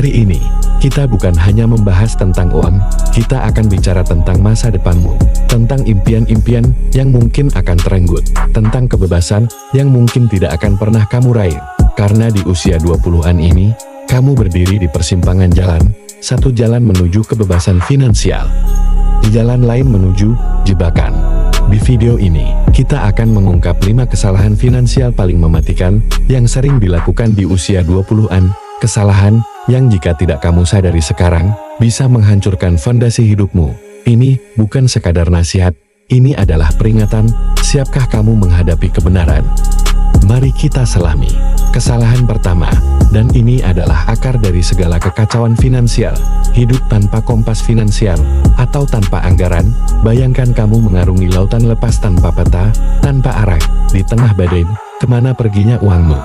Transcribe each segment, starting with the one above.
Hari ini, kita bukan hanya membahas tentang uang, kita akan bicara tentang masa depanmu, tentang impian-impian yang mungkin akan terenggut, tentang kebebasan yang mungkin tidak akan pernah kamu raih. Karena di usia 20-an ini, kamu berdiri di persimpangan jalan, satu jalan menuju kebebasan finansial, di jalan lain menuju jebakan. Di video ini, kita akan mengungkap 5 kesalahan finansial paling mematikan yang sering dilakukan di usia 20-an, kesalahan yang jika tidak kamu sadari sekarang, bisa menghancurkan fondasi hidupmu. Ini bukan sekadar nasihat, ini adalah peringatan. Siapkah kamu menghadapi kebenaran? Mari kita selami. Kesalahan pertama, dan ini adalah akar dari segala kekacauan finansial, hidup tanpa kompas finansial, atau tanpa anggaran. Bayangkan kamu mengarungi lautan lepas tanpa peta, tanpa arah, di tengah badai, kemana perginya uangmu?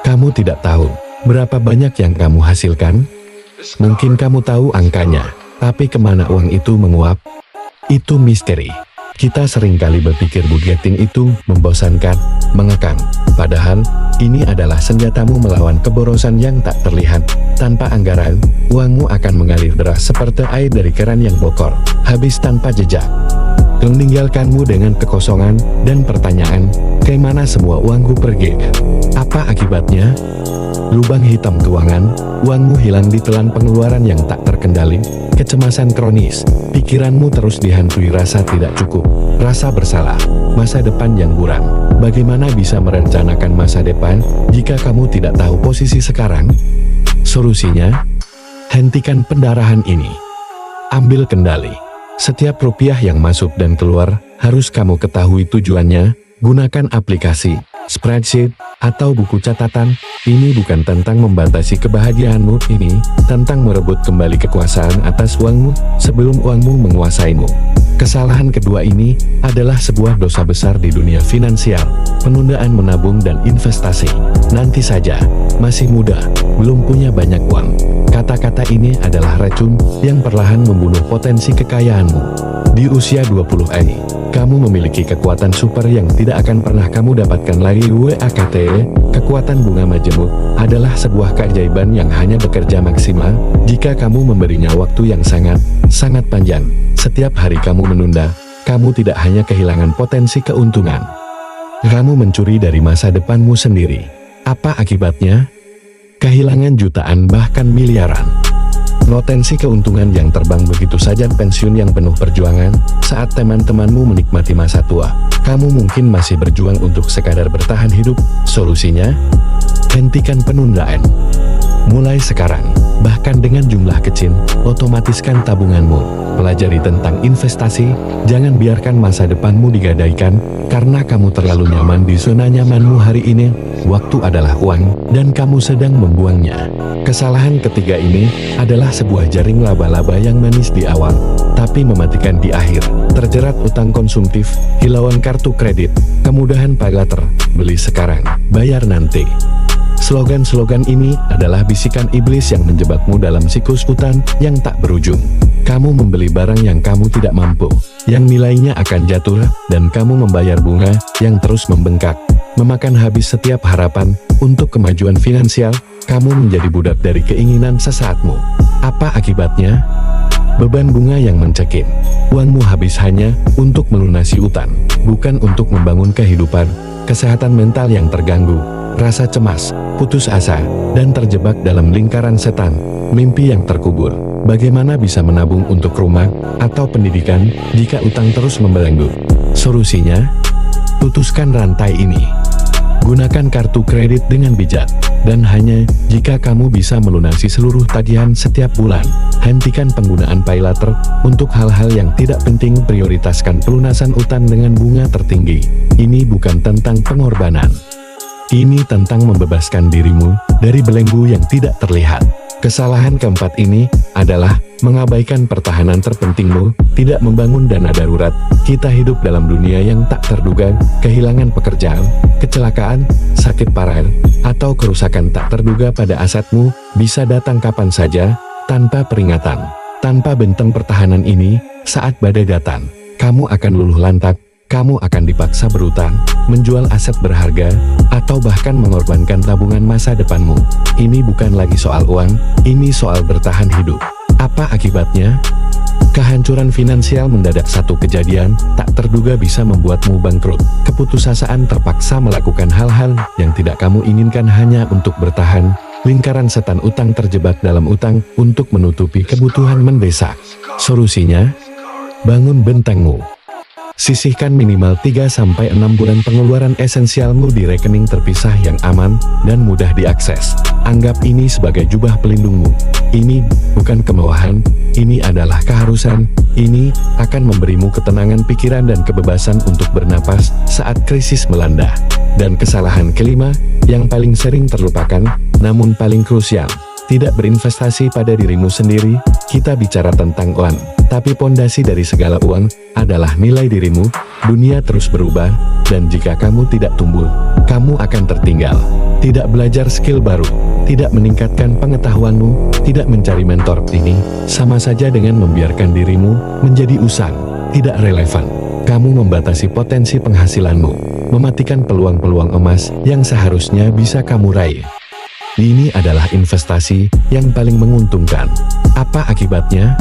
Kamu tidak tahu berapa banyak yang kamu hasilkan? Mungkin kamu tahu angkanya, tapi kemana uang itu menguap? Itu misteri. Kita seringkali berpikir budgeting itu membosankan, mengekang. Padahal, ini adalah senjatamu melawan keborosan yang tak terlihat. Tanpa anggaran, uangmu akan mengalir deras seperti air dari keran yang bocor, habis tanpa jejak. Meninggalkanmu dengan kekosongan dan pertanyaan, kemana semua uangku pergi? Apa akibatnya? Lubang hitam keuangan, uangmu hilang ditelan pengeluaran yang tak terkendali, kecemasan kronis, pikiranmu terus dihantui rasa tidak cukup, rasa bersalah, masa depan yang buram. Bagaimana bisa merencanakan masa depan jika kamu tidak tahu posisi sekarang? Solusinya, hentikan pendarahan ini. Ambil kendali. Setiap rupiah yang masuk dan keluar harus kamu ketahui tujuannya. Gunakan aplikasi, spreadsheet, atau buku catatan. Ini bukan tentang membatasi kebahagiaanmu, ini tentang merebut kembali kekuasaan atas uangmu sebelum uangmu menguasaimu. Kesalahan kedua ini adalah sebuah dosa besar di dunia finansial, penundaan menabung dan investasi. Nanti saja, masih muda, belum punya banyak uang. Kata-kata ini adalah racun yang perlahan membunuh potensi kekayaanmu. Di usia 20-an, kamu memiliki kekuatan super yang tidak akan pernah kamu dapatkan lagi. WAKT, kekuatan bunga majemuk, adalah sebuah keajaiban yang hanya bekerja maksimal jika kamu memberinya waktu yang sangat panjang. Setiap hari kamu menunda, kamu tidak hanya kehilangan potensi keuntungan, kamu mencuri dari masa depanmu sendiri. Apa akibatnya? Kehilangan jutaan bahkan miliaran. Potensi keuntungan yang terbang begitu saja. Pensiun yang penuh perjuangan. Saat teman-temanmu menikmati masa tua, kamu mungkin masih berjuang untuk sekadar bertahan hidup. Solusinya, hentikan penundaan. Mulai sekarang, bahkan dengan jumlah kecil, otomatiskan tabunganmu. Pelajari tentang investasi, jangan biarkan masa depanmu digadaikan, karena kamu terlalu nyaman di zona nyamanmu hari ini. Waktu adalah uang, dan kamu sedang membuangnya. Kesalahan ketiga ini adalah sebuah jaring laba-laba yang manis di awal, tapi mematikan di akhir. Terjerat utang konsumtif, hilauan kartu kredit, kemudahan pay later, beli sekarang, bayar nanti. Slogan-slogan ini adalah bisikan iblis yang menjebakmu dalam siklus utang yang tak berujung. Kamu membeli barang yang kamu tidak mampu, yang nilainya akan jatuh, dan kamu membayar bunga yang terus membengkak, memakan habis setiap harapan untuk kemajuan finansial. Kamu menjadi budak dari keinginan sesaatmu. Apa akibatnya? Beban bunga yang mencekik. Uangmu habis hanya untuk melunasi utang, bukan untuk membangun kehidupan. Kesehatan mental yang terganggu, rasa cemas, putus asa, dan terjebak dalam lingkaran setan. Mimpi yang terkubur. Bagaimana bisa menabung untuk rumah atau pendidikan jika utang terus membelenggu? Solusinya, putuskan rantai ini. Gunakan kartu kredit dengan bijak, dan hanya jika kamu bisa melunasi seluruh tagihan setiap bulan. Hentikan penggunaan pay later untuk hal-hal yang tidak penting. Prioritaskan pelunasan utang dengan bunga tertinggi. Ini bukan tentang pengorbanan. Ini tentang membebaskan dirimu dari belenggu yang tidak terlihat. Kesalahan keempat ini adalah mengabaikan pertahanan terpentingmu, tidak membangun dana darurat. Kita hidup dalam dunia yang tak terduga. Kehilangan pekerjaan, kecelakaan, sakit parah, atau kerusakan tak terduga pada asetmu bisa datang kapan saja, tanpa peringatan. Tanpa benteng pertahanan ini, saat badai datang, kamu akan luluh lantak. Kamu akan dipaksa berutang, menjual aset berharga, atau bahkan mengorbankan tabungan masa depanmu. Ini bukan lagi soal uang, ini soal bertahan hidup. Apa akibatnya? Kehancuran finansial mendadak. Satu kejadian tak terduga bisa membuatmu bangkrut. Keputusasaan, terpaksa melakukan hal-hal yang tidak kamu inginkan hanya untuk bertahan. Lingkaran setan utang, terjebak dalam utang untuk menutupi kebutuhan mendesak. Solusinya? Bangun bentengmu. Sisihkan minimal 3-6 bulan pengeluaran esensialmu di rekening terpisah yang aman dan mudah diakses. Anggap ini sebagai jubah pelindungmu. Ini bukan kemewahan, ini adalah keharusan. Ini akan memberimu ketenangan pikiran dan kebebasan untuk bernapas saat krisis melanda. Dan kesalahan kelima, yang paling sering terlupakan, namun paling krusial, tidak berinvestasi pada dirimu sendiri. Kita bicara tentang uang, tapi pondasi dari segala uang adalah nilai dirimu. Dunia terus berubah, dan jika kamu tidak tumbuh, kamu akan tertinggal. Tidak belajar skill baru, tidak meningkatkan pengetahuanmu, tidak mencari mentor, ini sama saja dengan membiarkan dirimu menjadi usang, tidak relevan. Kamu membatasi potensi penghasilanmu, mematikan peluang-peluang emas yang seharusnya bisa kamu raih. Ini adalah investasi yang paling menguntungkan. Apa akibatnya?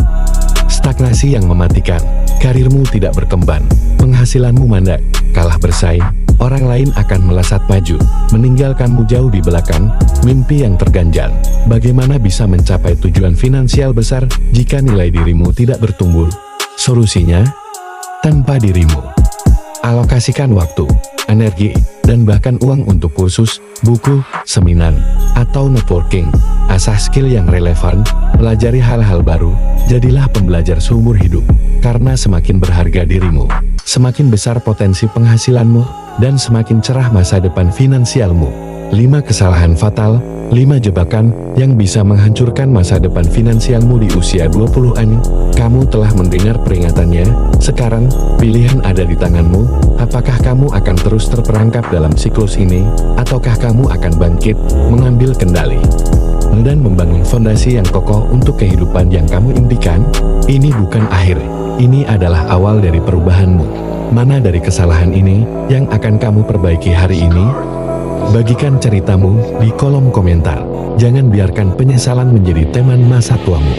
Stagnasi yang mematikan, karirmu tidak berkembang, penghasilanmu mandek, kalah bersaing, orang lain akan melesat maju, meninggalkanmu jauh di belakang, mimpi yang terganjal. Bagaimana bisa mencapai tujuan finansial besar jika nilai dirimu tidak bertumbuh? Solusinya? Tanpa dirimu. Alokasikan waktu, energi, dan bahkan uang untuk kursus, buku, seminar, atau networking. Asah skill yang relevan, pelajari hal-hal baru, jadilah pembelajar seumur hidup. Karena semakin berharga dirimu, semakin besar potensi penghasilanmu, dan semakin cerah masa depan finansialmu. 5 kesalahan fatal, 5 jebakan yang bisa menghancurkan masa depan finansialmu di usia 20-an. Kamu telah mendengar peringatannya. Sekarang, pilihan ada di tanganmu. Apakah kamu akan terus terperangkap dalam siklus ini, ataukah kamu akan bangkit, mengambil kendali, dan membangun fondasi yang kokoh untuk kehidupan yang kamu impikan? Ini bukan akhir, ini adalah awal dari perubahanmu. Mana dari kesalahan ini yang akan kamu perbaiki hari ini? Bagikan ceritamu di kolom komentar. Jangan biarkan penyesalan menjadi teman masa tuamu.